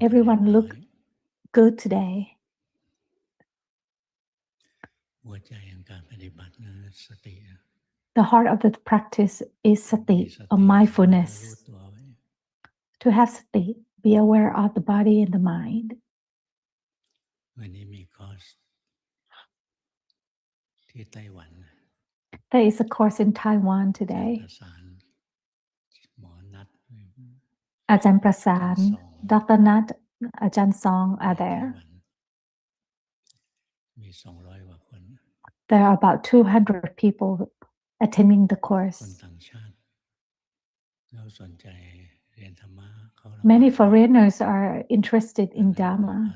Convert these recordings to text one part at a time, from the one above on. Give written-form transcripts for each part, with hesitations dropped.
Everyone look good today. The heart of the practice is sati, or mindfulness. To have sati, be aware of the body and the mind. There is a course in Taiwan today. Ajahn Prasan, Dr. Nat, Ajahn Song are there. There are about 200 people attending the course. Many foreigners are interested in Dhamma.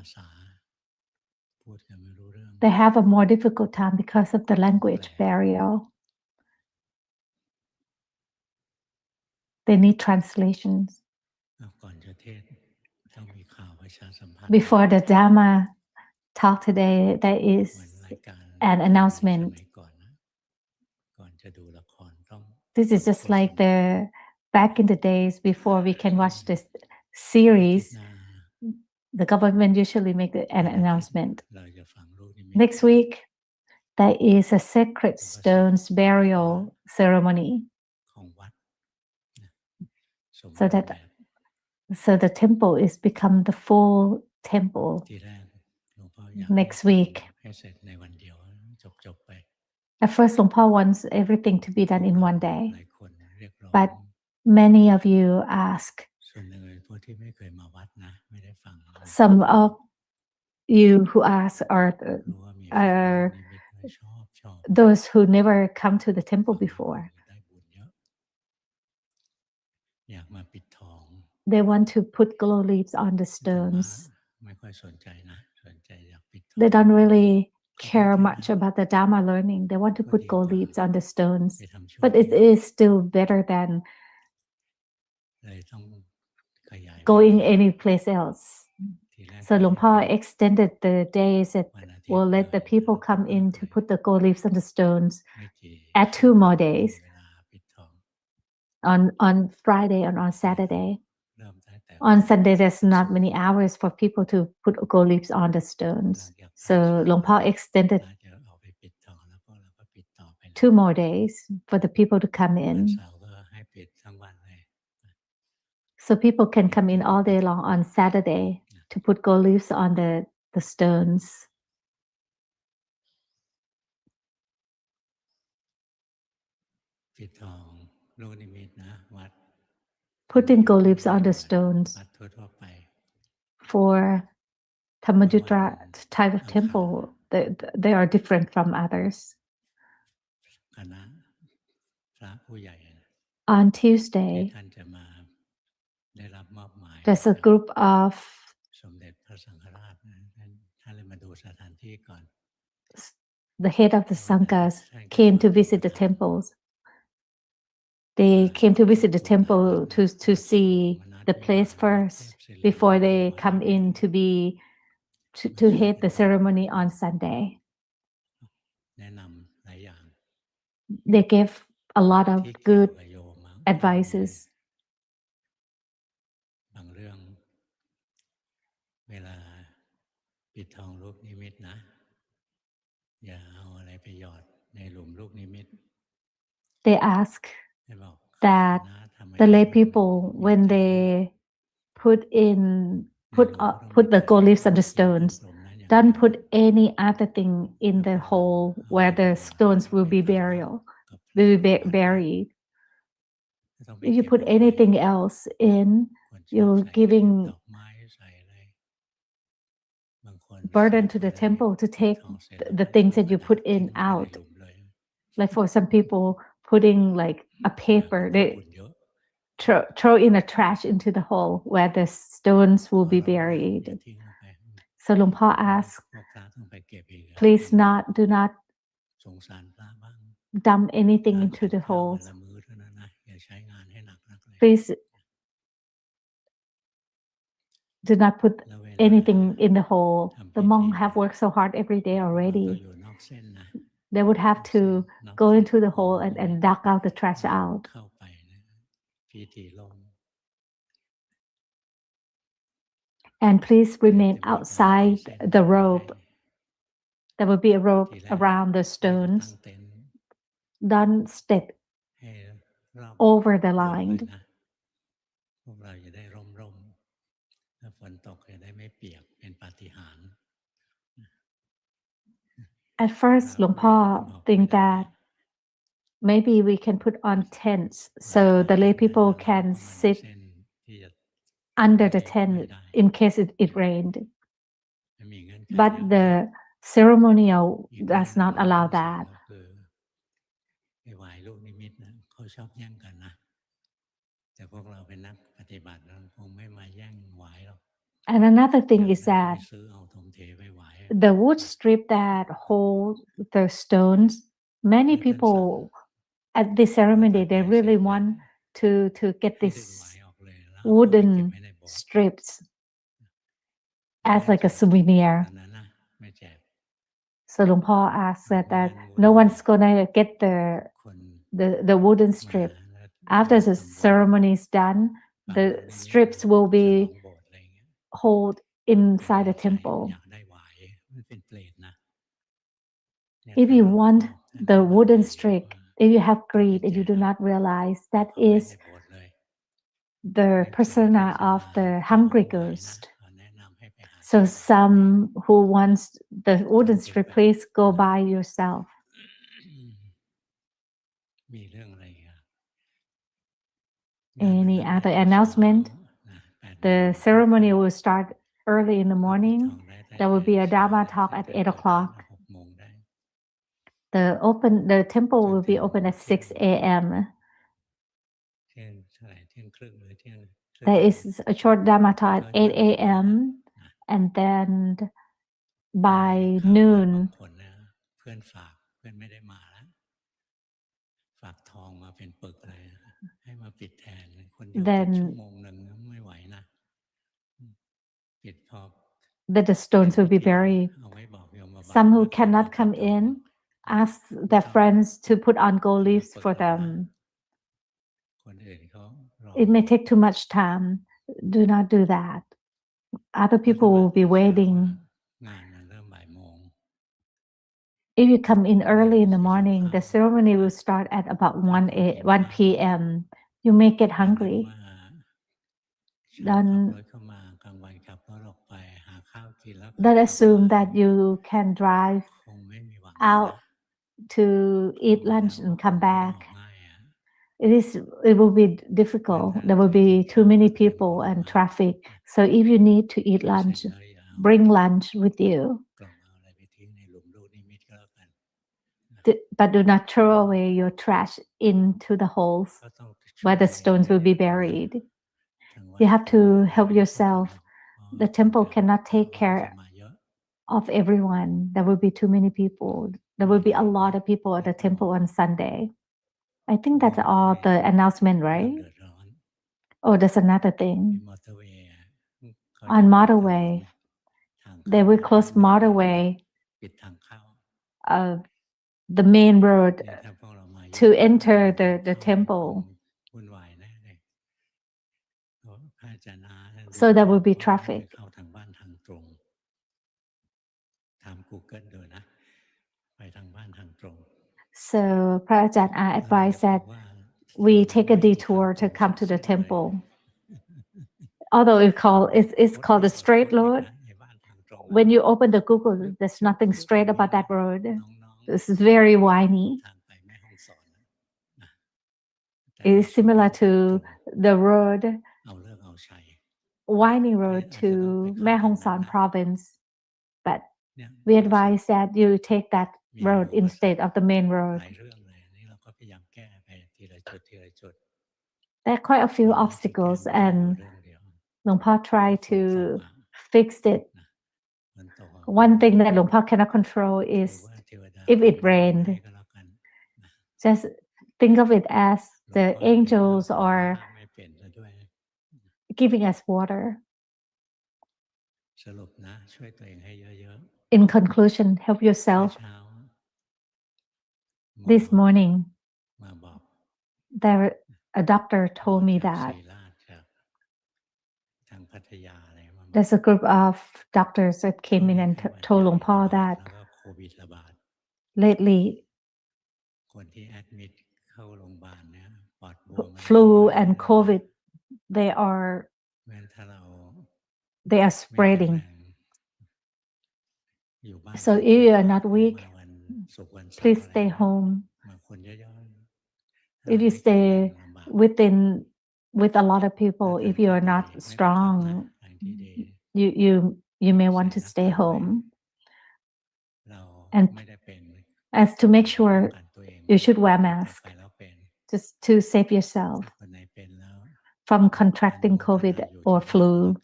They have a more difficult time because of the language barrier. They need translations. Before the Dhamma talk today, there is an announcement. This is just like the back in the days before we can watch this series. The government usually make an announcement. Next week, there is a sacred stones burial ceremony. So the temple is become the full temple next week. At first, Luangpu wants everything to be done in one day. But many of you ask, some of you who ask are those who never come to the temple before. They want to put glow leaves on the stones. They don't really care much about the Dhamma learning. They want to put gold leaves on the stones. But it is still better than going any place else. So Luangpu extended the days that will let the people come in to put the gold leaves on the stones. Add 2 more days on Friday and on Saturday. On Sunday, there's not many hours for people to put gold leaves on the stones. So Luangpu extended 2 more days for the people to come in. So people can come in all day long on Saturday to put gold leaves on the stones. Putting gold leaves on the stones for Thammayutra type of temple, they are different from others. On Tuesday, there's a group of the head of the Sanghas came to visit the temples. They came to visit the temple to see the place first before they come in to head the ceremony on Sunday. They gave a lot of good advices. They ask that the lay people, when they put the gold leaves on the stones, don't put any other thing in the hole where the stones will be buried. If you put anything else in, you're giving burden to the temple to take the things that you put in out. Like for some people, putting like a paper, they throw in a trash into the hole where the stones will be buried. So Luangpu asked, please do not dump anything into the holes. Please do not put anything in the hole. The monks have worked so hard every day already. They would have to go into the hole and dug out the trash out. and please remain outside the rope. There will be a rope around the stones. Don't step over the line. พวกเราจะได้ร่มถ้าฝนตกจะได้ไม่เปียกเป็นปาฏิหาริย์ At first, Luangpo think that maybe we can put on tents so the lay people can sit under the tent in case it rained. But the ceremonial does not allow that. ไปไหว้ลูกนิมิตนะเขาชอบแย่งกันนะแต่พวกเราเป็นนักปฏิบัติเราคงไม่มาแย่งไหว้หรอก And another thing is that the wood strip that holds the stones, many people at this ceremony, they really want to get these wooden strips as like a souvenir. So Luangpo asked that no one's gonna get the wooden strip. After the ceremony is done, the strips will be hold inside the temple. If you want the wooden strip, if you have greed and you do not realize that is the persona of the hungry ghost. So some who wants the wooden strip, please go by yourself. Any other announcement? The ceremony will start early in the morning. There will be a Dhamma talk at 8 o'clock. The temple will be open at 6 a.m. There is a short Dhamma talk at 8 a.m. and then by noon, then the stones will be buried. Some who cannot come in, ask their friends to put on gold leaves for them. It may take too much time. Do not do that. Other people will be waiting. If you come in early in the morning, the ceremony will start at about 1 p.m. You may get hungry. Don't assume that you can drive out to eat lunch and come back. It will be difficult. There will be too many people and traffic. So if you need to eat lunch, bring lunch with you. But do not throw away your trash into the holes where the stones will be buried. You have to help yourself. The temple cannot take care of everyone. There will be too many people. There will be a lot of people at the temple on Sunday. I think that's all the announcement, right? Oh, there's another thing. On motorway, they will close motorway, the main road to enter the temple. So there will be traffic. So Pra Ajahn advised that we take a detour to come to the temple. Although it's called the straight road, when you open the Google, there's nothing straight about that road. This is very windy. It is similar to the road, winding road to Mae Hong Son province. But we advise that you take that road instead of the main road. There are quite a few obstacles and Luangpo tried to fix it. One thing that Luangpo cannot control is if it rained. Just think of it as the angels are giving us water. In conclusion, help yourself. This morning, a doctor told me that there's a group of doctors that came in and told Luangpo that lately flu and COVID, they are spreading. So if you are not weak, please stay home. If you stay with a lot of people, if you are not strong, you may want to stay home. And as to make sure, you should wear a mask just to save yourself from contracting COVID or flu.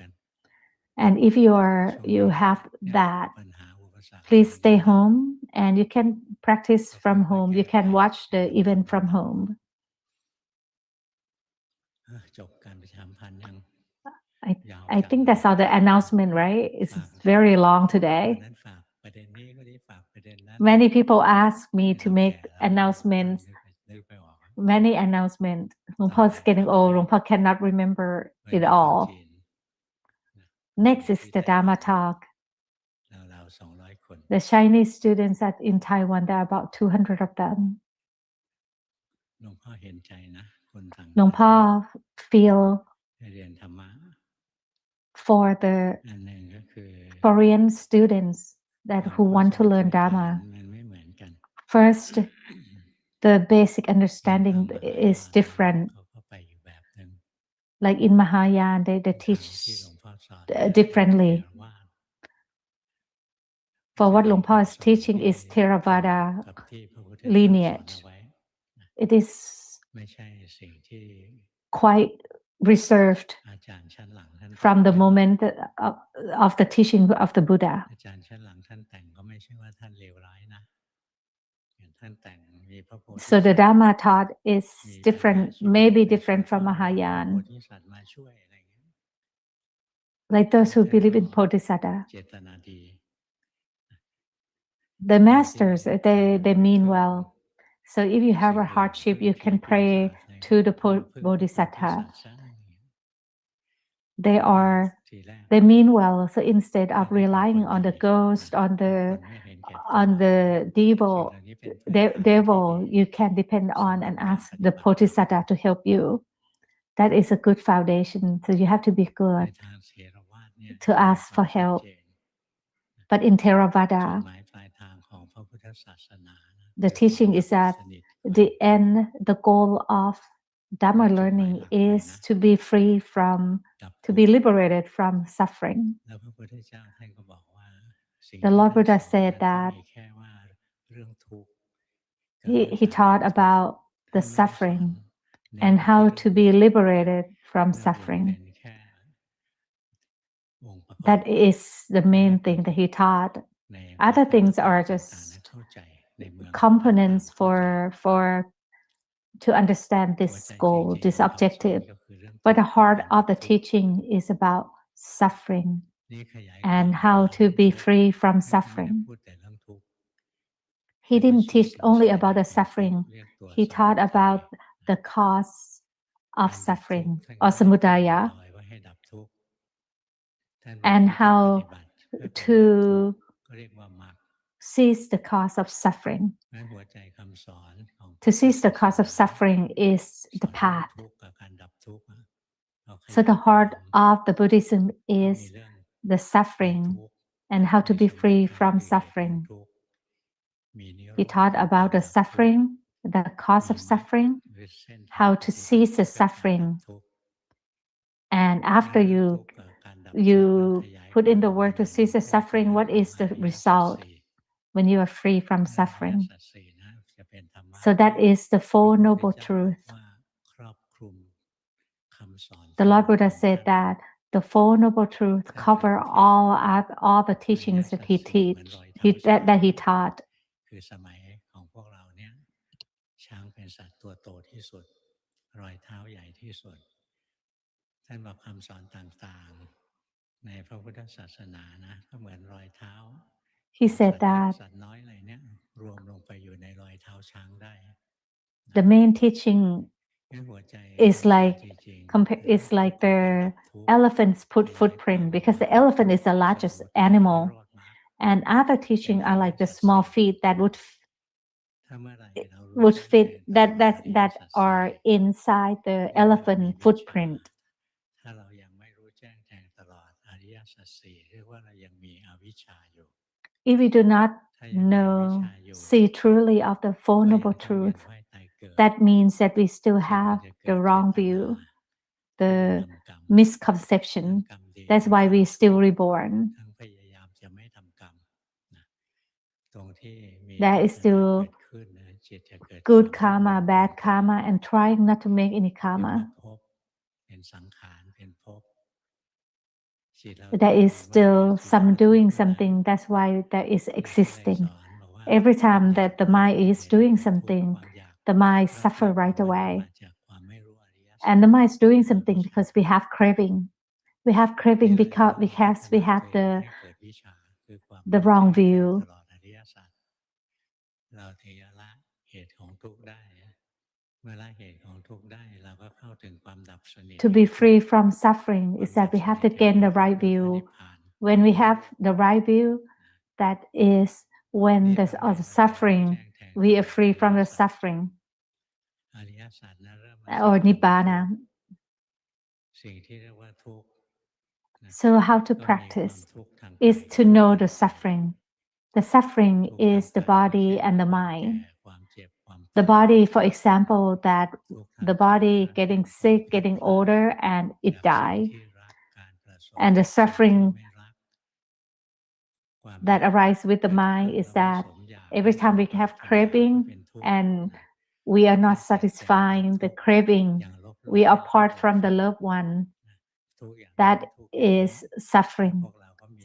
And if you have that, please stay home and you can practice from home. You can watch the event from home. I think that's all the announcement, right? It's very long today. Many people ask me to make announcements. Many announcements. Luangpo is getting old. Luangpo cannot remember it all. Next is the Dhamma talk. The Chinese students in Taiwan, there are about 200 of them. Luangpo feel for the foreign students who want to learn Dhamma. First, the basic understanding is different. Like in Mahayana, they teach differently. For what Luangpo is teaching is Theravada lineage. It is quite reserved from the moment of the teaching of the Buddha. So the Dhamma taught is different, maybe different from Mahayana. Like those who believe in Bodhisattva. The masters, they mean well. So if you have a hardship, you can pray to the Bodhisattva. They mean well. So instead of relying on the ghost, on the devil, you can depend on and ask the Bodhisattva to help you. That is a good foundation. So you have to be good to ask for help. But in Theravada, the teaching is that the goal of Dhamma learning is to be free to be liberated from suffering. The Lord Buddha said that he taught about the suffering and how to be liberated from suffering. That is the main thing that he taught. Other things are just components to understand this goal, this objective. But the heart of the teaching is about suffering and how to be free from suffering. He didn't teach only about the suffering. He taught about the cause of suffering or samudaya and how to cease the cause of suffering. To cease the cause of suffering is the path. So the heart of the Buddhism is the suffering and how to be free from suffering. He taught about the suffering, the cause of suffering, how to cease the suffering. And after you put in the work to cease the suffering, what is the result when you are free from suffering? So that is the Four Noble Truths. The Lord Buddha said that the Four Noble Truths cover all the teachings that he taught. He said that the main teaching is like it's like the elephant's footprint, because the elephant is the largest animal, and other teaching are like the small feet that would fit that are inside the elephant footprint. If we do not know, see truly of the Four Noble Truths, that means that we still have the wrong view, the misconception. That's why we still reborn. There is still good karma, bad karma, and trying not to make any karma. There is still some doing something. That's why there is existing. Every time that the mind is doing something, the mind suffer right away. And the mind is doing something because we have craving. We have craving because we have the wrong view. To be free from suffering is that we have to gain the right view. When we have the right view, that is when there's the suffering, we are free from the suffering. Or Nibbana. So how to practice is to know the suffering. The suffering is the body and the mind. The body, for example, that the body getting sick, getting older, and it die. And the suffering that arises with the mind is that every time we have craving and we are not satisfying the craving, we are apart from the loved one. That is suffering.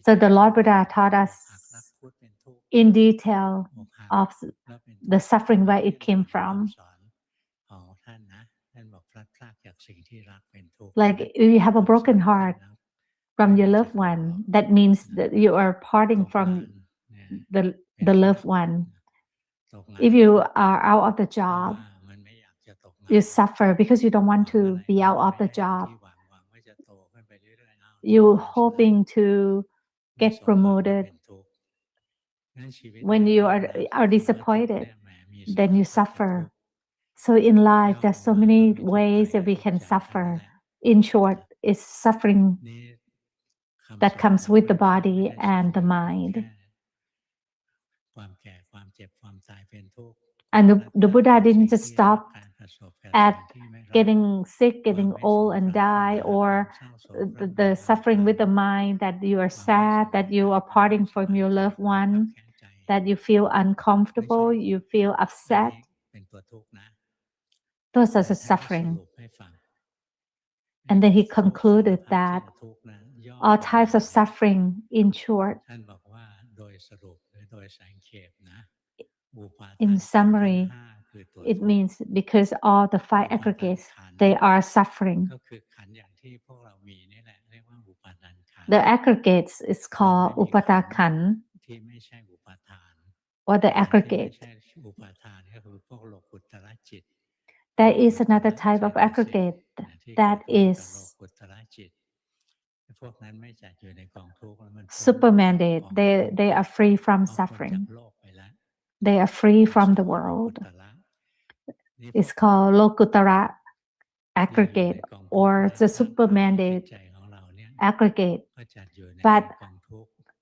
So the Lord Buddha taught us in detail of the suffering, where it came from. Like if you have a broken heart from your loved one, that means that you are parting from the loved one. If you are out of the job, you suffer because you don't want to be out of the job. You're hoping to get promoted. When you are disappointed, then you suffer. So in life, there's so many ways that we can suffer. In short, it's suffering that comes with the body and the mind. And the Buddha didn't just stop at getting sick, getting old and die, or the suffering with the mind that you are sad, that you are parting from your loved one, that you feel uncomfortable, you feel upset. Those are the suffering. And then he concluded that all types of suffering, in short, in summary, it means because all the five aggregates, they are suffering. The aggregates is called upatakan, or the aggregate. There is another type of aggregate that is supermandate. They are free from suffering. They are free from the world. It's called Lokutara aggregate, or the supermandate aggregate. But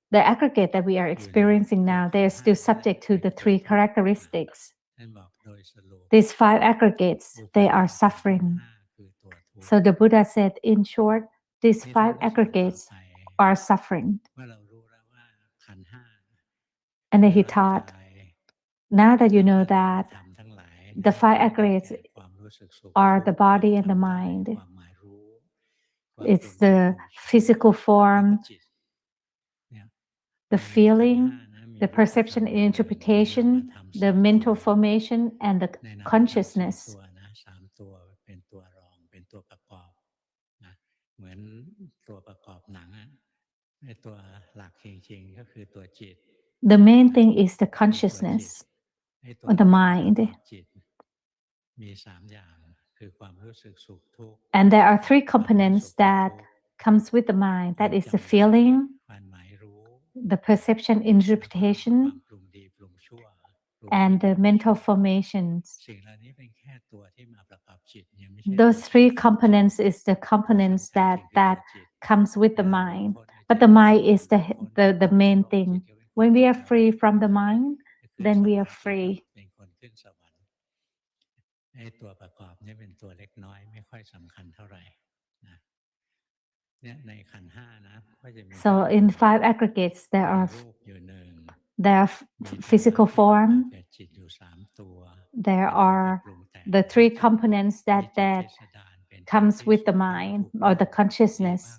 the aggregate that we are experiencing now, they are still subject to the three characteristics. These five aggregates, they are suffering. So the Buddha said, in short, these five aggregates are suffering. And then he taught, now that you know that the five aggregates are the body and the mind, it's the physical form, the feeling, the perception and interpretation, the mental formation, and the consciousness. The main thing is the consciousness or the mind. And there are three components that comes with the mind. That is the feeling, the perception, interpretation, and the mental formations. Those three components is the components that comes with the mind. But the mind is the main thing. When we are free from the mind, then we are free. So in five aggregates, there are physical form. There are the three components that comes with the mind or the consciousness.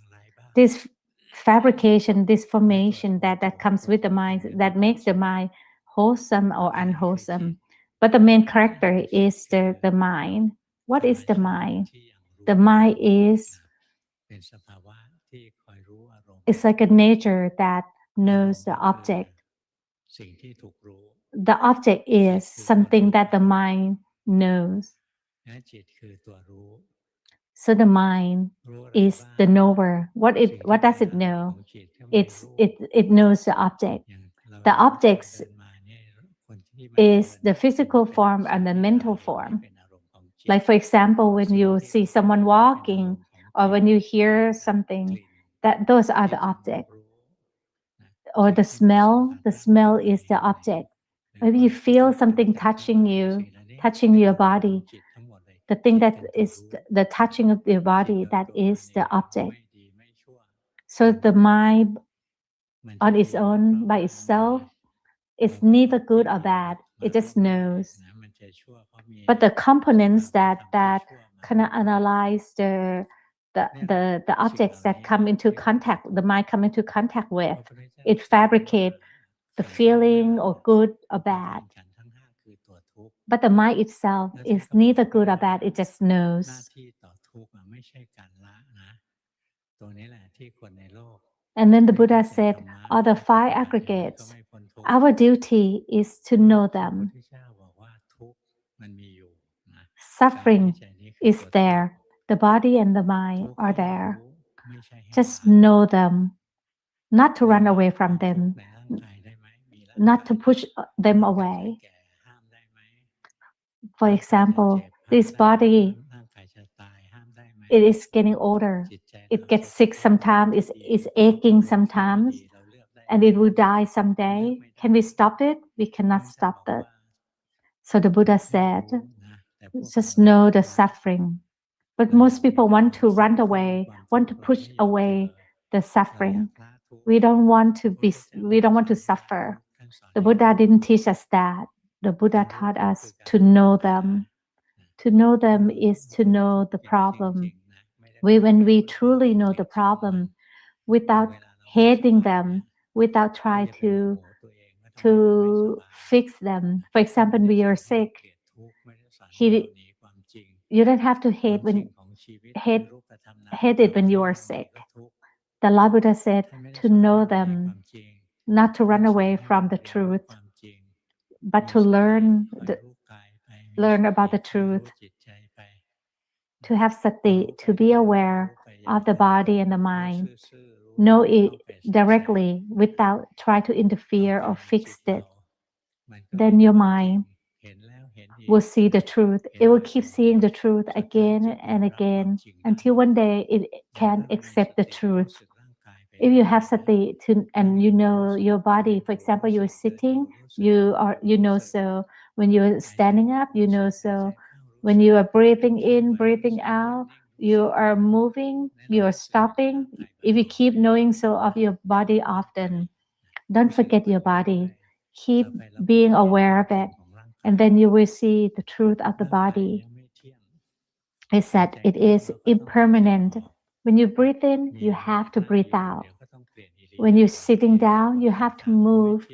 This fabrication, this formation that comes with the mind, that makes the mind wholesome or unwholesome. But the main character is the mind. What is the mind? The mind is, it's like a nature that knows the object. The object is something that the mind knows. So the mind is the knower. What does it know? It knows the object. The objects is the physical form and the mental form. Like for example, when you see someone walking or when you hear something, those are the object. Or the smell is the object. Maybe you feel something touching you, touching your body. The thing that is the touching of your body, that is the object. So the mind on its own, by itself, is neither good or bad. It just knows. But the components that kind of analyze the objects that come into contact, the mind come into contact with, it fabricates the feeling or good or bad. But the mind itself is neither good or bad, it just knows. And then the Buddha said, are the five aggregates. Our duty is to know them. Suffering is there. The body and the mind are there. Just know them. Not to run away from them. Not to push them away. For example, this body, it is getting older. It gets sick sometimes, it's aching sometimes, and it will die someday. Can we stop it? We cannot stop that. So the Buddha said, just know the suffering. But most people want to run away, want to push away the suffering. We don't want to suffer. The Buddha didn't teach us that. The Buddha taught us to know them. To know them is to know the problem. When we truly know the problem, without hating them, without trying to fix them. For example, when you're sick, you don't have to hate it when you are sick. The Lord Buddha said to know them, not to run away from the truth, but to learn about the truth, to have sati, to be aware of the body and the mind, know it directly without try to interfere or fix it. Then your mind will see the truth. It will keep seeing the truth again and again until one day it can accept the truth. If you have sati and you know your body, for example, you're sitting, you know so. When you're standing up, you know so. When you are breathing in, breathing out, you are moving, you are stopping. If you keep knowing so of your body often, don't forget your body. Keep being aware of it. And then you will see the truth of the body. Is that it is impermanent. When you breathe in, you have to breathe out. When you're sitting down, you have to move.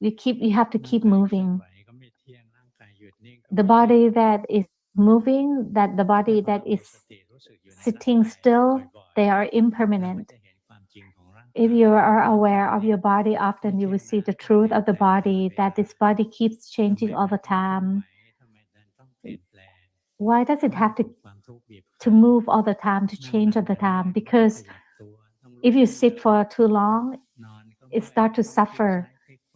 You have to keep moving. The body that is moving, that the body that is sitting still, they are impermanent. If you are aware of your body often, you will see the truth of the body, that this body keeps changing all the time. Why does it have to move all the time, to change all the time? Because if you sit for too long, it starts to suffer.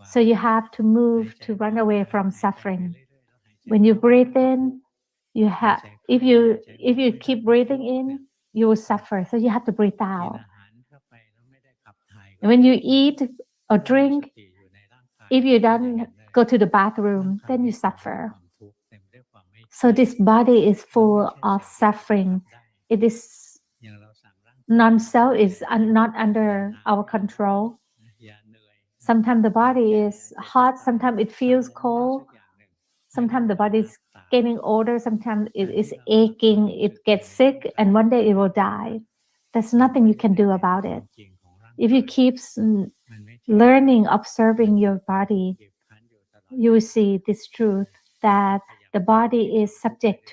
So you have to move to run away from suffering. When you breathe in, you have if you keep breathing in, you will suffer. So you have to breathe out. When you eat or drink, if you don't go to the bathroom, then you suffer. So this body is full of suffering. It is non-self, is not under our control. Sometimes the body is hot, sometimes it feels cold, sometimes the body is getting older, sometimes it is aching, it gets sick, and one day it will die. There's nothing you can do about it. If you keep learning, observing your body, you will see this truth that the body is subject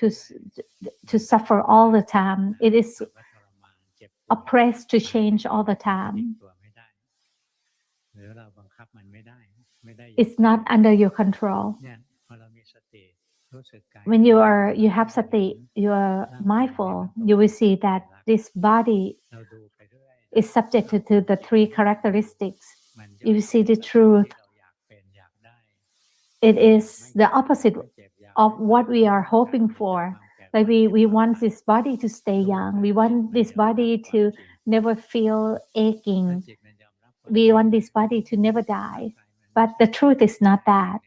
to suffer all the time. It is oppressed to change all the time. It's not under your control. When you have sati, you are mindful, you will see that this body is subject to the three characteristics. You will see the truth. It is the opposite of what we are hoping for. Like we want this body to stay young. We want this body to never feel aching. We want this body to never die. But the truth is not that.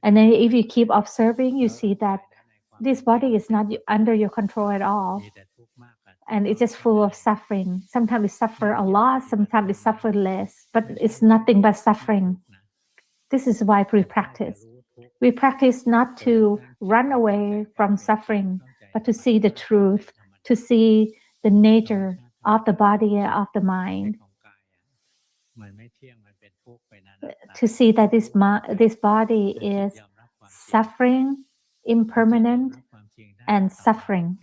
And then if you keep observing, you see that this body is not under your control at all. And it's just full of suffering. Sometimes it suffers a lot, sometimes it suffers less, but it's nothing but suffering. This is why we practice. We practice not to run away from suffering, but to see the truth, to see the nature of the body and of the mind. To see that this body is suffering, impermanent, and suffering,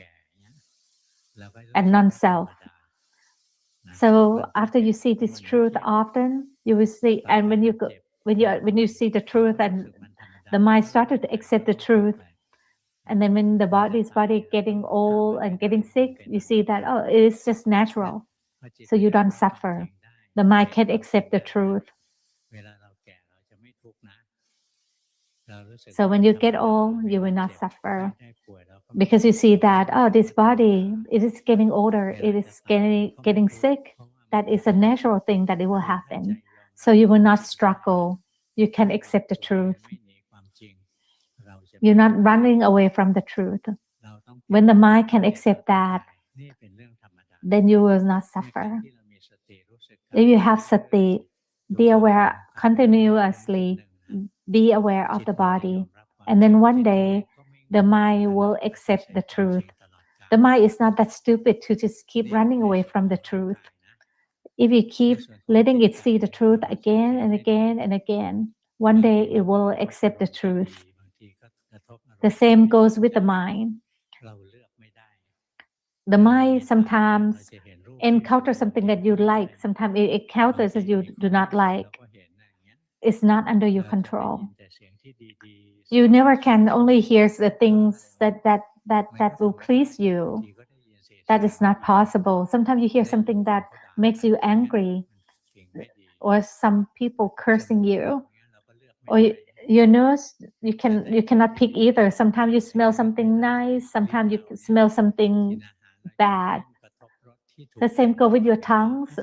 and non-self. So after you see this truth often, you will see, and when you see the truth and the mind started to accept the truth, and then when the body getting old and getting sick, you see that it is just natural, so you don't suffer. The mind can accept the truth. So when you get old, you will not suffer, because you see that this body, it is getting older, it is getting sick. That is a natural thing that it will happen. So you will not struggle. You can accept the truth. You're not running away from the truth. When the mind can accept that, then you will not suffer. If you have sati, be aware continuously, be aware of the body, and then one day the mind will accept the truth. The mind is not that stupid to just keep running away from the truth. If you keep letting it see the truth again and again and again, one day it will accept the truth. The same goes with the mind. The mind sometimes encounters something that you like, sometimes it encounters that you do not like. It's not under your control. You never can only hear the things that will please you. That is not possible. Sometimes you hear something that makes you angry, or some people cursing you, or your nose, you cannot pick either. Sometimes you smell something nice, sometimes you smell something bad. The same go with your tongues.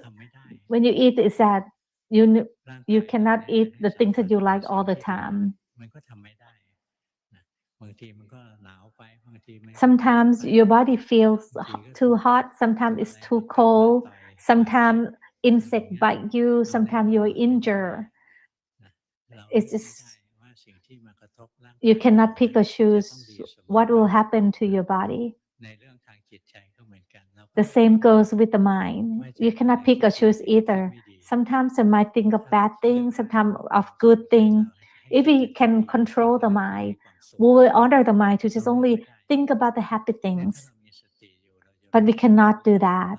When you eat, is that you cannot eat the things that you like all the time. Sometimes your body feels too hot, sometimes it's too cold, sometimes insect bite you, sometimes you're injured. It's just, you cannot pick or choose what will happen to your body. The same goes with the mind. You cannot pick or choose either. Sometimes you might think of bad things, sometimes of good things. If we can control the mind, we will order the mind to just only think about the happy things. But we cannot do that.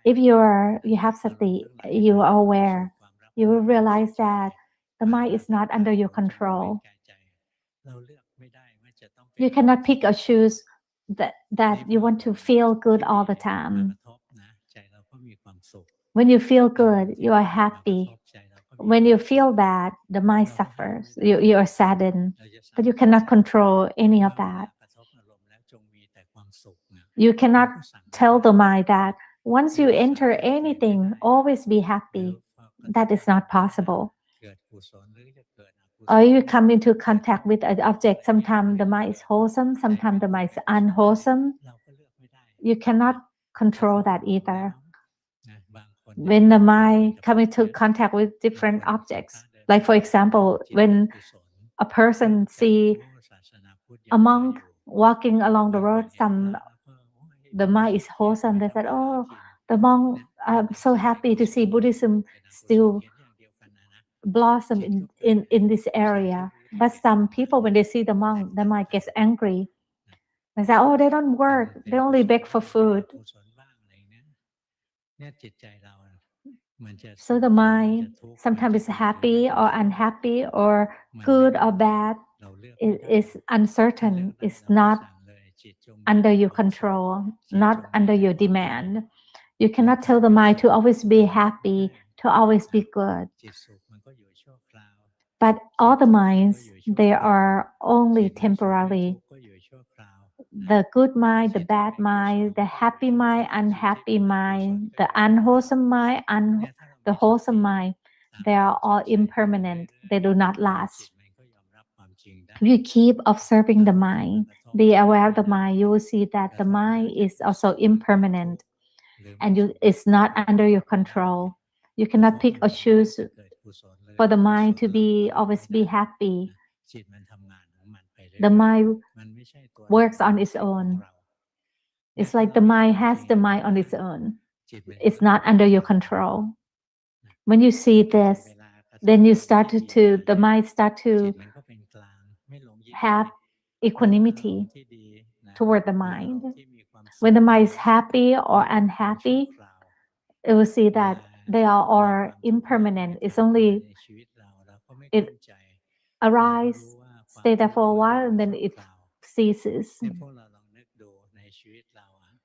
If you have sati, you are aware, you will realize that the mind is not under your control. You cannot pick or choose that you want to feel good all the time. When you feel good, you are happy. When you feel bad, the mind suffers. You are saddened, but you cannot control any of that. You cannot tell the mind that once you enter anything, always be happy. That is not possible. Or you come into contact with an object, sometimes the mind is wholesome, sometimes the mind is unwholesome. You cannot control that either. When the mind comes into contact with different objects, like for example, when a person see a monk walking along the road, the mind is wholesome. They said, "Oh, the monk! I'm so happy to see Buddhism still blossom in this area." But some people, when they see the monk, the mind gets angry. They say, "Oh, they don't work. They only beg for food." So the mind sometimes is happy or unhappy or good or bad. It is uncertain. It's not under your control, not under your demand. You cannot tell the mind to always be happy, to always be good. But all the minds, they are only temporary. The good mind, the bad mind, the happy mind, unhappy mind, the unwholesome mind, the wholesome mind, they are all impermanent. They do not last. If you keep observing the mind, be aware of the mind, you will see that the mind is also impermanent and it's not under your control. You cannot pick or choose for the mind to be always be happy. The mind works on its own. It's like the mind has the mind on its own. It's not under your control. When you see this, then you the mind start to have equanimity toward the mind. When the mind is happy or unhappy, it will see that they are all impermanent. It arises, stay there for a while, and then it ceases.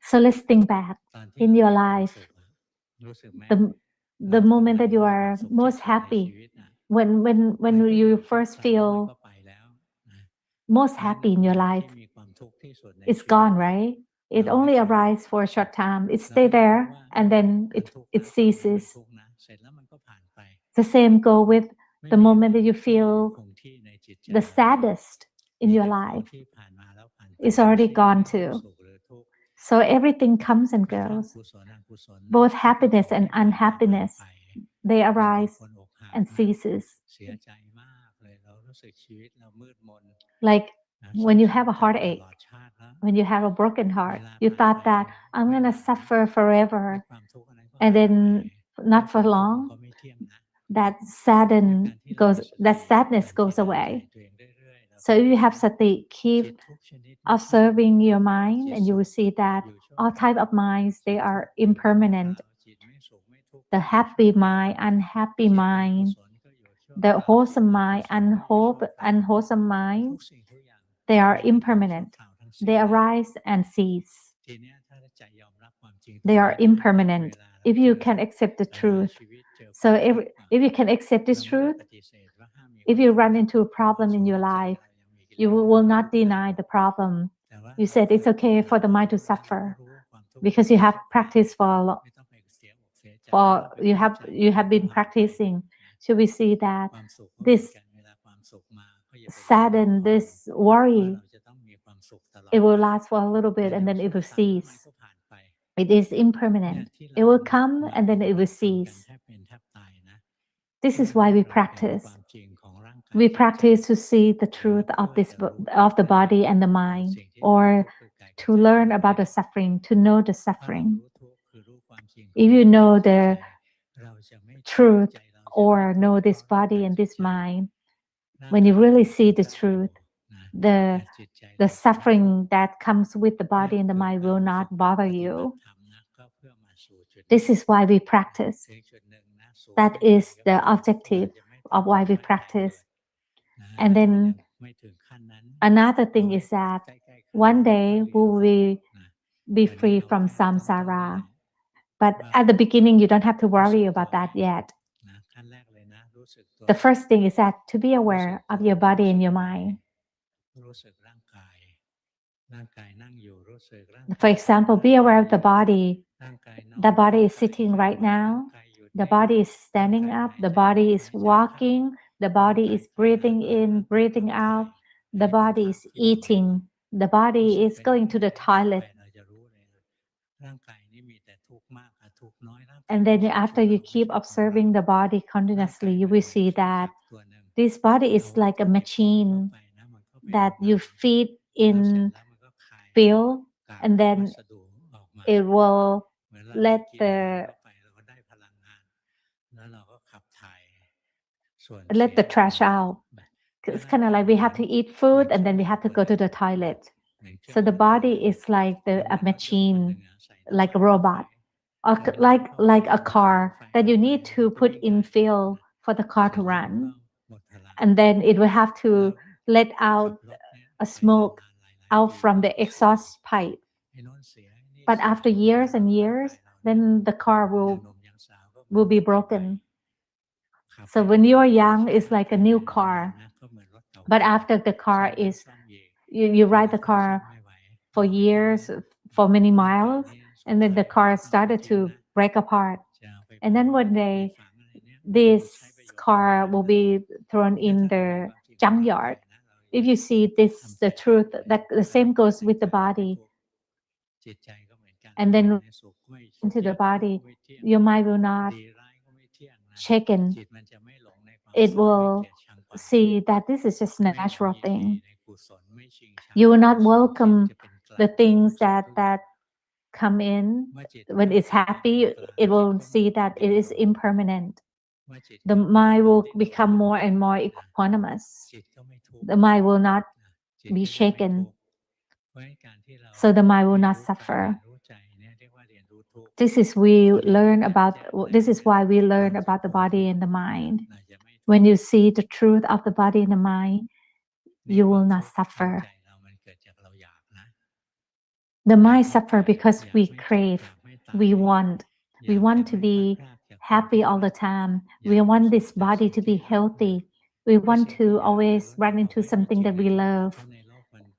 So let's think back in your life, the moment that you are most happy, when you first feel most happy in your life, it's gone, right? It only arises for a short time. It stay there and then it ceases. The same go with the moment that you feel the saddest in your life. It's already gone too. So everything comes and goes. Both happiness and unhappiness, they arise and ceases. Like when you have a heartache, when you have a broken heart, you thought that I'm going to suffer forever. And then not for long, that sadness goes away. So if you have sati, keep observing your mind and you will see that all type of minds, they are impermanent. The happy mind, unhappy mind, the wholesome mind, unwholesome mind, they are impermanent. They arise and cease. They are impermanent. If you can accept the truth, so if you can accept this truth, if you run into a problem in your life, you will not deny the problem. You said it's okay for the mind to suffer because you have practiced you have been practicing. So we see that this sadden, this worry, it will last for a little bit and then it will cease. It is impermanent. It will come and then it will cease. This is why we practice. We practice to see the truth of the body and the mind, or to learn about the suffering, to know the suffering. If you know the truth or know this body and this mind, when you really see the truth, the suffering that comes with the body and the mind will not bother you. This is why we practice. That is the objective of why we practice. And then Another thing is that one day we will be free from samsara. But at the beginning, you don't have to worry about that yet. The first thing is that to be aware of your body and your mind. For example, be aware of the body. The body is sitting right now. The body is standing up. The body is walking. The body is breathing in, breathing out. The body is eating. The body is going to the toilet. And then after you keep observing the body continuously, you will see that this body is like a machine that you feed in fuel, and then it will let the trash out. It's kind of like we have to eat food and then we have to go to the toilet. So the body is like a machine, like a robot, or like a car that you need to put in fuel for the car to run, and then it will have to let out a smoke out from the exhaust pipe. But after years and years, then the car will be broken. So when you're young, it's like a new car. But after the car is, you ride the car for years, for many miles, and then the car started to break apart. And then one day, this car will be thrown in the junkyard. If you see this, the truth, that the same goes with the body. And then into the body, your mind will not shaken. It will see that this is just a natural thing. You will not welcome the things that come in. When it's happy, it will see that it is impermanent. The mind will become more and more equanimous. The mind will not be shaken. So the mind will not suffer. This is why we learn about the body and the mind. When you see the truth of the body and the mind, you will not suffer. The mind suffer because we crave, we want to be happy all the time. We want this body to be healthy. We want to always run into something that we love,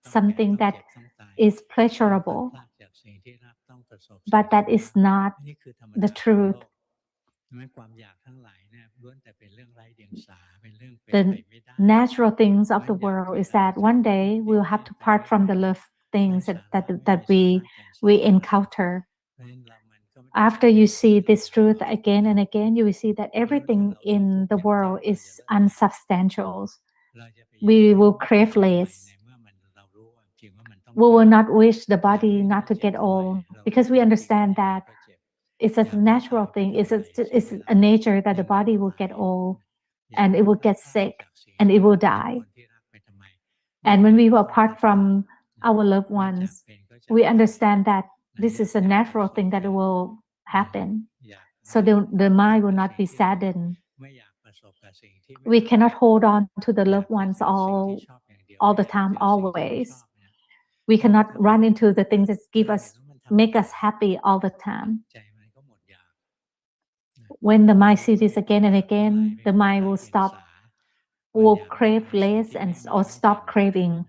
something that is pleasurable. But that is not the truth. The natural things of the world is that one day we'll have to part from the love things that we encounter. After you see this truth again and again, you will see that everything in the world is unsubstantial. We will crave less. We will not wish the body not to get old, because we understand that it's a natural thing. It's a nature that the body will get old and it will get sick and it will die. And when we were apart from our loved ones, we understand that this is a natural thing that will happen. So the mind will not be saddened. We cannot hold on to the loved ones all the time, always. We cannot run into the things that make us happy all the time. When the mind sees this again and again, the mind will crave less or stop craving.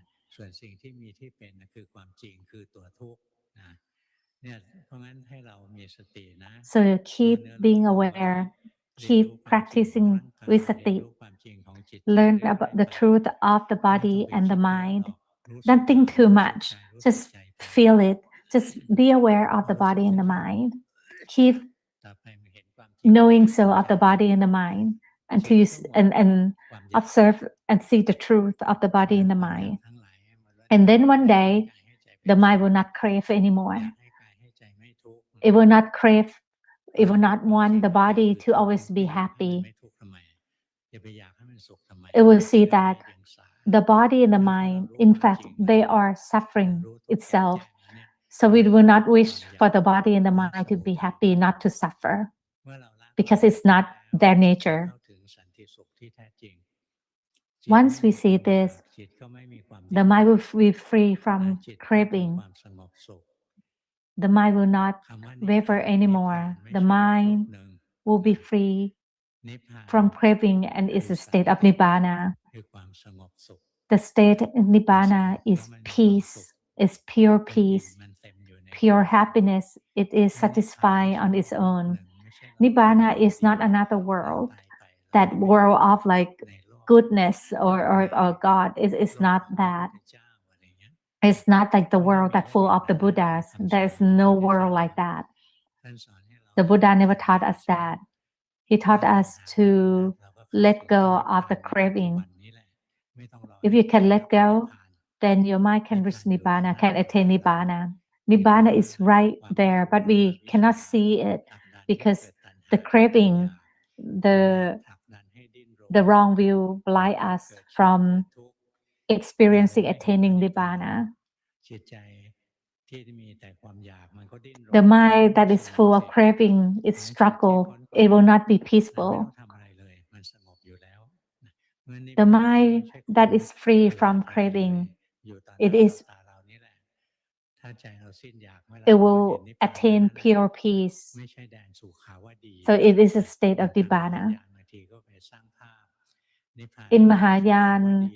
So keep being aware, keep practicing with sati. Learn about the truth of the body and the mind. Don't think too much. Just feel it. Just be aware of the body and the mind. Keep knowing so of the body and the mind until you and observe and see the truth of the body and the mind. And then one day, the mind will not crave anymore. It will not crave. It will not want the body to always be happy. It will see that the body and the mind, in fact, they are suffering itself. So we will not wish for the body and the mind to be happy, not to suffer, because it's not their nature. Once we see this, the mind will be free from craving. The mind will not waver anymore. The mind will be free from craving and is a state of Nibbana. The state of Nibbana is peace, is pure peace, pure happiness. It is satisfying on its own. Nibbana is not another world, that world of like goodness or God. It's not that. It's not like the world that full of the Buddhas. There's no world like that. The Buddha never taught us that. He taught us to let go of the craving. If you can let go, then your mind can reach Nibbana, can attain Nibbana. Nibbana is right there, but we cannot see it because the craving, the wrong view blind us from experiencing attaining Nibbana. The mind that is full of craving is struggle. It will not be peaceful. The mind that is free from craving, it will attain pure peace. So it is a state of Nibbana. In Mahayana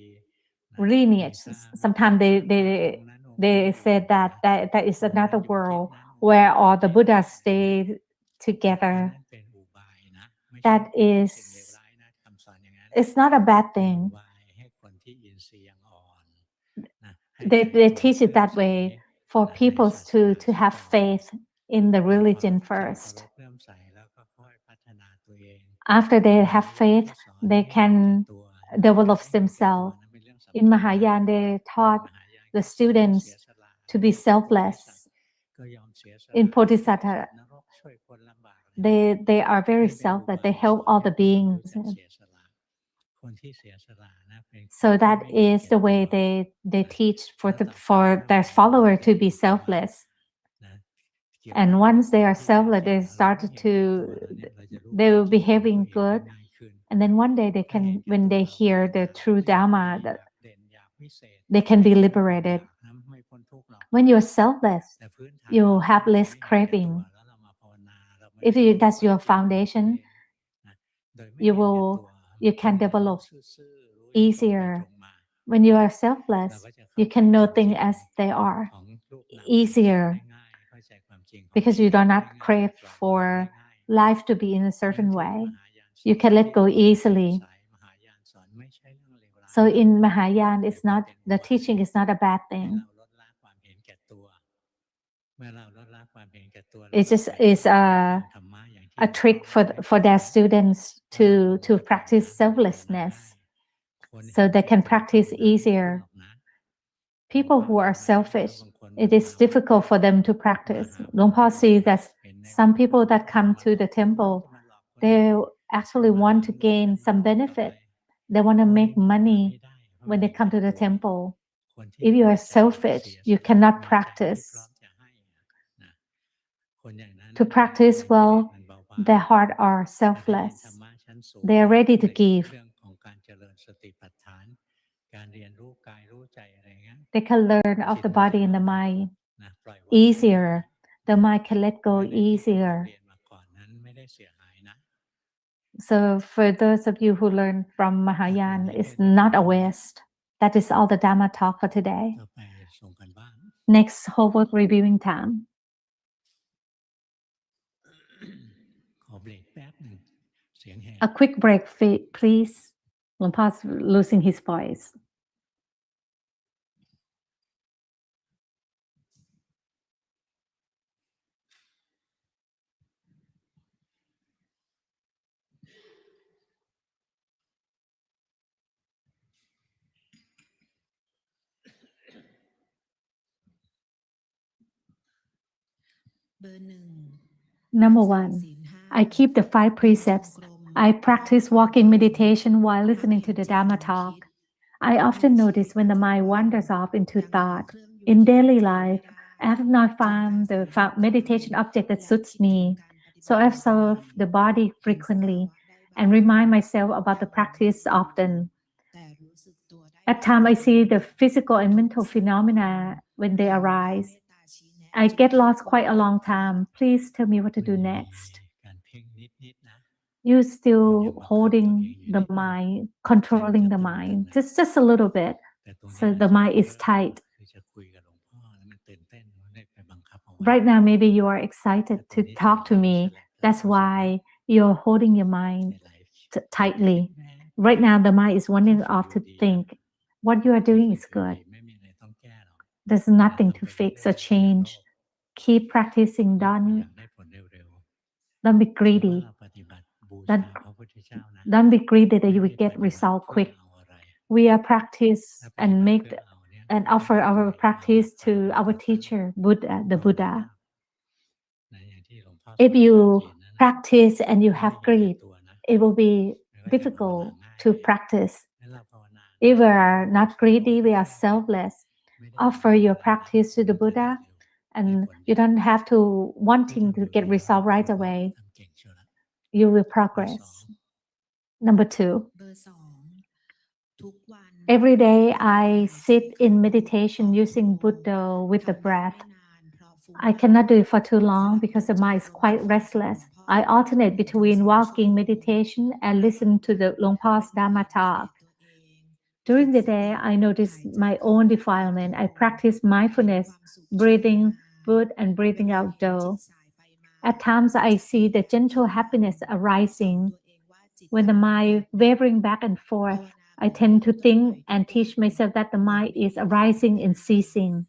lineage, sometimes they said that there is another world where all the Buddhas stay together. That is, it's not a bad thing. They teach it that way for people to have faith in the religion first. After they have faith, they can develop themselves. In Mahayana, they taught the students to be selfless. In Bodhisattva, they are very selfless. They help all the beings. So that is the way they teach for their follower to be selfless. And once they are selfless, they will be behaving good. And then one day when they hear the true Dhamma, they can be liberated. When you're selfless, you have less craving. If that's your foundation, you can develop easier. When you are selfless, you can know things as they are easier because you do not crave for life to be in a certain way. You can let go easily. So in Mahayana, the teaching is not a bad thing. It's just a trick for their students to practice selflessness, so they can practice easier. People who are selfish, it is difficult for them to practice. Luang Por sees that some people that come to the temple, they actually want to gain some benefit. They want to make money when they come to the temple. If you are selfish, you cannot practice. To practice well, their heart are selfless. They are ready to give. They can learn of the body and the mind easier. The mind can let go easier. So for those of you who learn from Mahayana, it's not a waste. That is all the Dhamma talk for today. Next, homework reviewing time. A quick break, please. Luang Por's losing his voice. Number 1, I keep the 5 precepts. I practice walking meditation while listening to the Dhamma talk. I often notice when the mind wanders off into thought. In daily life, I have not found the meditation object that suits me. So I observe the body frequently and remind myself about the practice often. At times, I see the physical and mental phenomena when they arise. I get lost quite a long time. Please tell me what to do next. You still holding the mind, controlling the mind, just a little bit. So the mind is tight. Right now, maybe you are excited to talk to me. That's why you're holding your mind tightly. Right now, the mind is wandering off to think. What you are doing is good. There's nothing to fix or change. Keep practicing. Don't be greedy. Don't be greedy that you will get result quick. We are practice and make and offer our practice to our teacher, Buddha, the Buddha. If you practice and you have greed, it will be difficult to practice. If we are not greedy, we are selfless. Offer your practice to the Buddha, and you don't have to wanting to get result right away. You will progress. Number 2. Every day I sit in meditation using Buddha with the breath. I cannot do it for too long because the mind is quite restless. I alternate between walking meditation and listen to the Luangpu's Dhamma talk. During the day, I notice my own defilement. I practice mindfulness, breathing food and breathing out dough. At times, I see the gentle happiness arising. When the mind wavering back and forth, I tend to think and teach myself that the mind is arising and ceasing.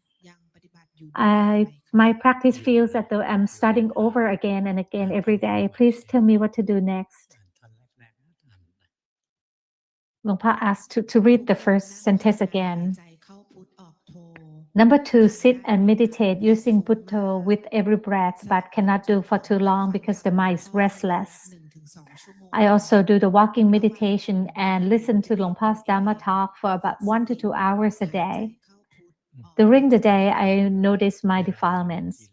My practice feels as though I'm starting over again and again every day. Please tell me what to do next. Luangpa asked to read the first sentence again. Number 2, sit and meditate using Buddha with every breath, but cannot do for too long because the mind is restless. I also do the walking meditation and listen to Luangpa's Dhamma talk for about 1 to 2 hours a day. During the day, I notice my defilements.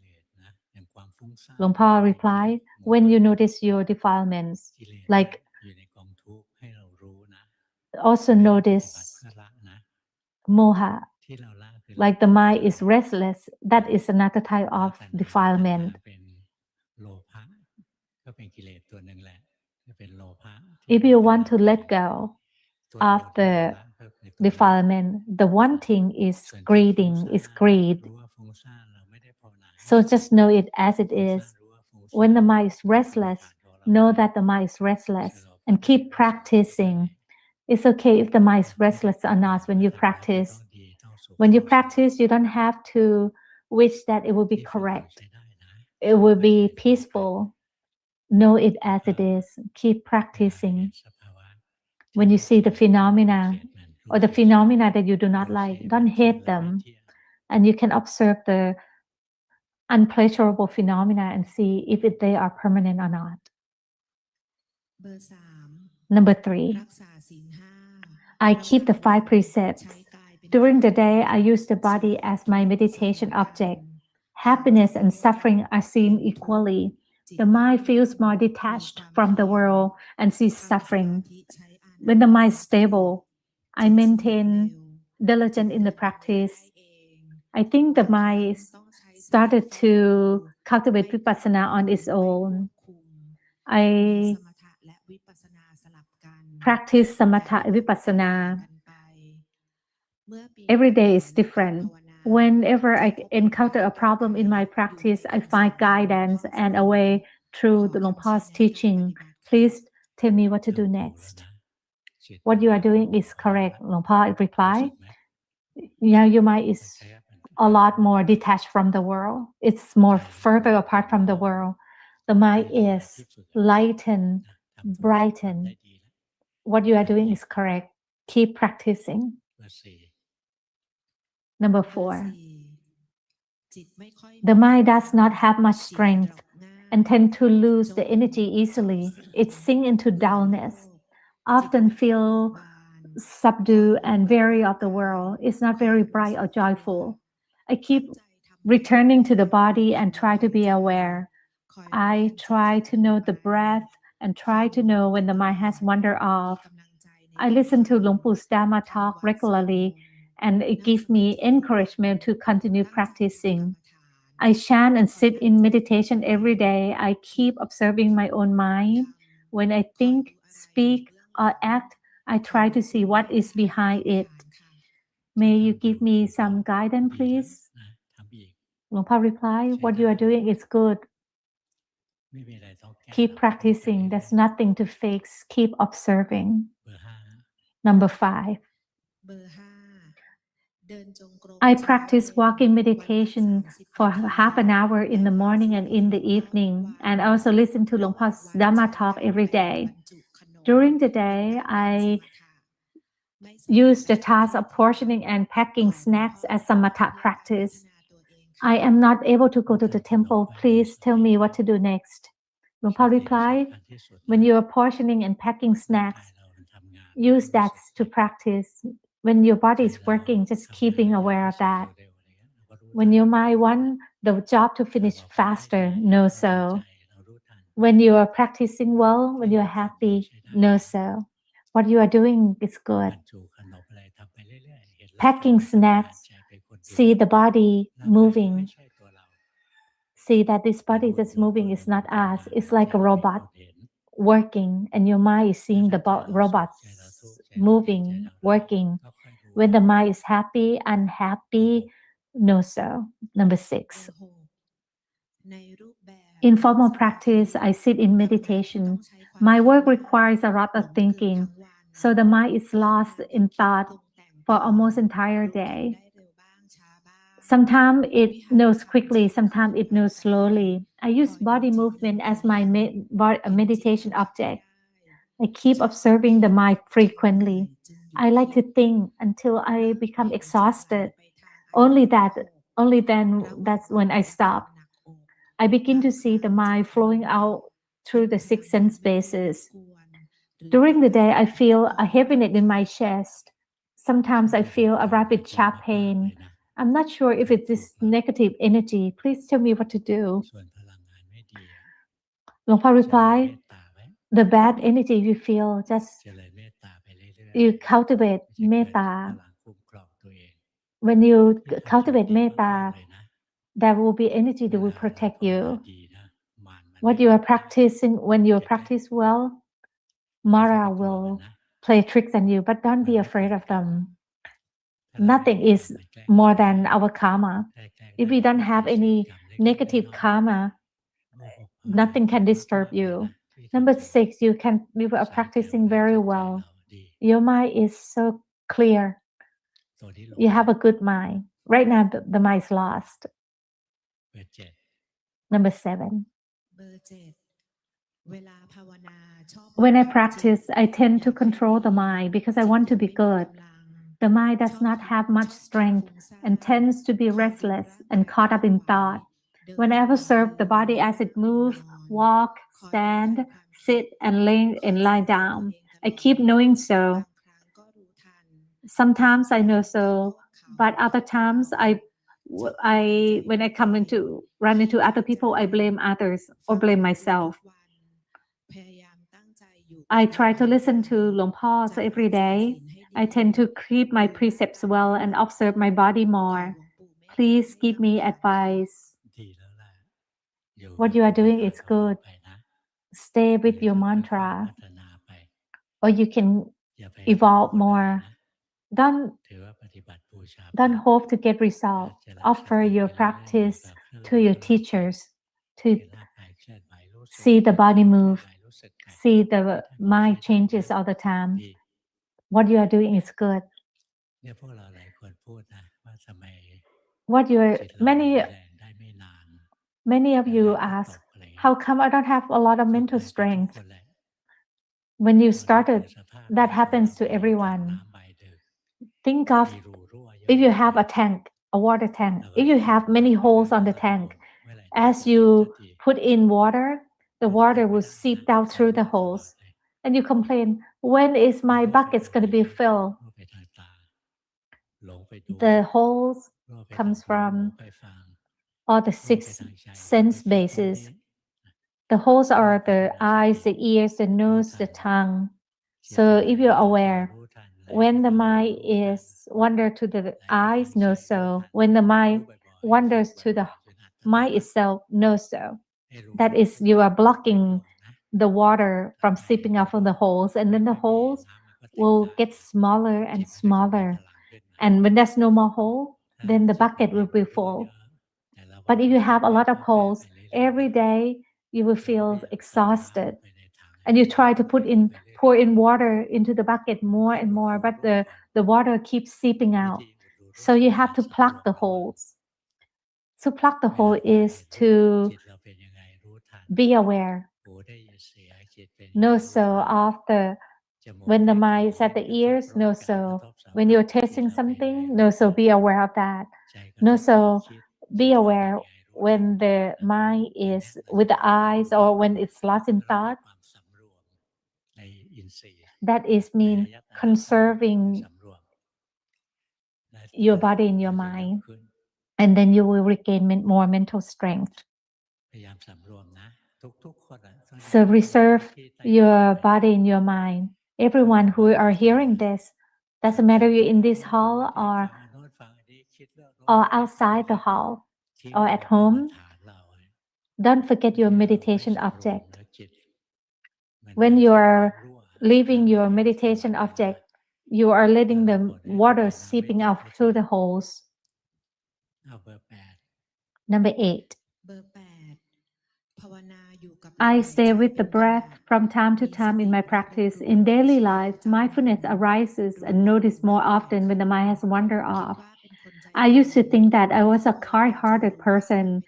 Luangpa replied, when you notice your defilements, like also notice moha, like the mind is restless, that is another type of defilement. If you want to let go of the defilement, the one thing is greed. So just know it as it is. When the mind is restless, know that the mind is restless and keep practicing. It's okay if the mind is restless or not when you practice. When you practice, you don't have to wish that it will be correct. It will be peaceful. Know it as it is. Keep practicing. When you see the phenomena or the phenomena that you do not like, don't hate them. And you can observe the unpleasurable phenomena and see if they are permanent or not. Number 3, I keep the 5 precepts. During the day, I use the body as my meditation object. Happiness and suffering are seen equally. The mind feels more detached from the world and sees suffering. When the mind is stable, I maintain diligence in the practice. I think the mind started to cultivate vipassana on its own. I practice samatha and vipassana. Every day is different. Whenever I encounter a problem in my practice, I find guidance and a way through the Luangpa's teaching. Please tell me what to do next. What you are doing is correct, Luangpa replied. Yeah, your mind is a lot more detached from the world. It's more further apart from the world. The mind is lightened, brightened. What you are doing is correct. Keep practicing. Number 4, the mind does not have much strength and tend to lose the energy easily. It sinks into dullness, often feel subdued and weary of the world. It's not very bright or joyful. I keep returning to the body and try to be aware. I try to know the breath and try to know when the mind has wandered off. I listen to Luangpu's Dhamma talk regularly, and it gives me encouragement to continue practicing. I chant and sit in meditation every day. I keep observing my own mind. When I think, speak, or act, I try to see what is behind it. May you give me some guidance, please? Luangpa replied, what you are doing is good. Keep practicing. There's nothing to fix. Keep observing. Number 5. I practice walking meditation for half an hour in the morning and in the evening, and I also listen to Luangpa's Dhamma talk every day. During the day, I use the task of portioning and packing snacks as samatha practice. I am not able to go to the temple. Please tell me what to do next. Luangpa replied, when you are portioning and packing snacks, use that to practice. When your body is working, just keep being aware of that. When your mind wants the job to finish faster, know so. When you are practicing well, when you are happy, know so. What you are doing is good. Packing snacks, see the body moving. See that this body that's moving is not us. It's like a robot working, and your mind is seeing the robots moving, working. When the mind is happy, unhappy, know so. Number 6. In formal practice, I sit in meditation. My work requires a lot of thinking, so the mind is lost in thought for almost entire day. Sometimes it knows quickly, sometimes it knows slowly. I use body movement as my meditation object. I keep observing the mind frequently. I like to think until I become exhausted. Only then, that's when I stop. I begin to see the mind flowing out through the 6 sense spaces. During the day, I feel a heaviness in my chest. Sometimes I feel a rapid sharp pain. I'm not sure if it's this negative energy. Please tell me what to do. Luangpa replied, the bad energy you feel, just you cultivate metta. When you cultivate metta, there will be energy that will protect you. What you are practicing, when you practice well, Mara will play tricks on you, but don't be afraid of them. Nothing is more than our karma. If we don't have any negative karma, nothing can disturb you. Number 6, you are practicing very well. Your mind is so clear. You have a good mind. Right now, the mind is lost. Number 7. When I practice, I tend to control the mind because I want to be good. The mind does not have much strength and tends to be restless and caught up in thought. When I observe the body as it moves, walk, stand, sit, and lie down, I keep knowing so. Sometimes I know so, but other times when I run into other people, I blame others or blame myself. I try to listen to Luangpa every day. I tend to keep my precepts well and observe my body more. Please give me advice. What you are doing is good. Stay with your mantra, or you can evolve more. Don't hope to get results. Offer your practice to your teachers to see the body move, see the mind changes all the time. What you are doing is good. What you are many of you ask, how come I don't have a lot of mental strength? When you started, that happens to everyone. Think of if you have a tank, a water tank. If you have many holes on the tank, as you put in water, the water will seep down through the holes. And you complain, when is my bucket going to be filled? The holes comes from all the 6 sense bases. The holes are the eyes, the ears, the nose, the tongue. So if you're aware, when the mind is wander to the eyes, no so. When the mind wanders to the mind itself, no so. That is, you are blocking the water from seeping out from the holes, and then the holes will get smaller and smaller. And when there's no more hole, then the bucket will be full. But if you have a lot of holes, every day you will feel exhausted. And you try to pour in water into the bucket more and more, but the water keeps seeping out. So you have to plug the holes. To plug the hole is to be aware. No so after when the mind is at the ears, no so. When you're tasting something, no so be aware of that. No so be aware when the mind is with the eyes or when it's lost in thought. That is mean conserving your body and your mind, and then you will regain more mental strength. So reserve your body and your mind. Everyone who are hearing this, doesn't matter you're in this hall or outside the hall or at home, don't forget your meditation object. When you are leaving your meditation object, you are letting the water seeping out through the holes. Number 8. I stay with the breath from time to time in my practice. In daily life, mindfulness arises and notice more often when the mind has wandered off. I used to think that I was a kind-hearted person,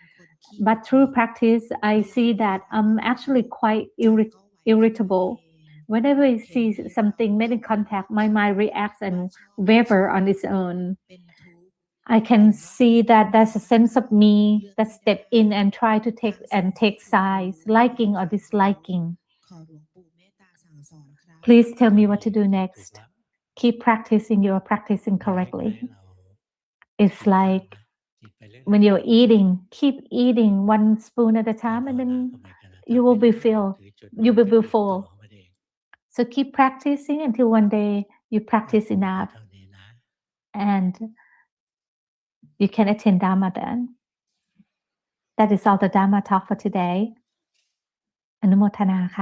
but through practice, I see that I'm actually quite irritable. Whenever I see something made in contact, my mind reacts and waver on its own. I can see that there's a sense of me that step in and try to take sides, liking or disliking. Please tell me what to do next. Keep practicing. You are practicing correctly. It's like when you're eating, keep eating one spoon at a time, and then you will be filled. You will be full. So keep practicing until one day you practice enough, and you can attend Dhamma then. That is all the Dhamma talk for today. อนุโมทนาค่ะ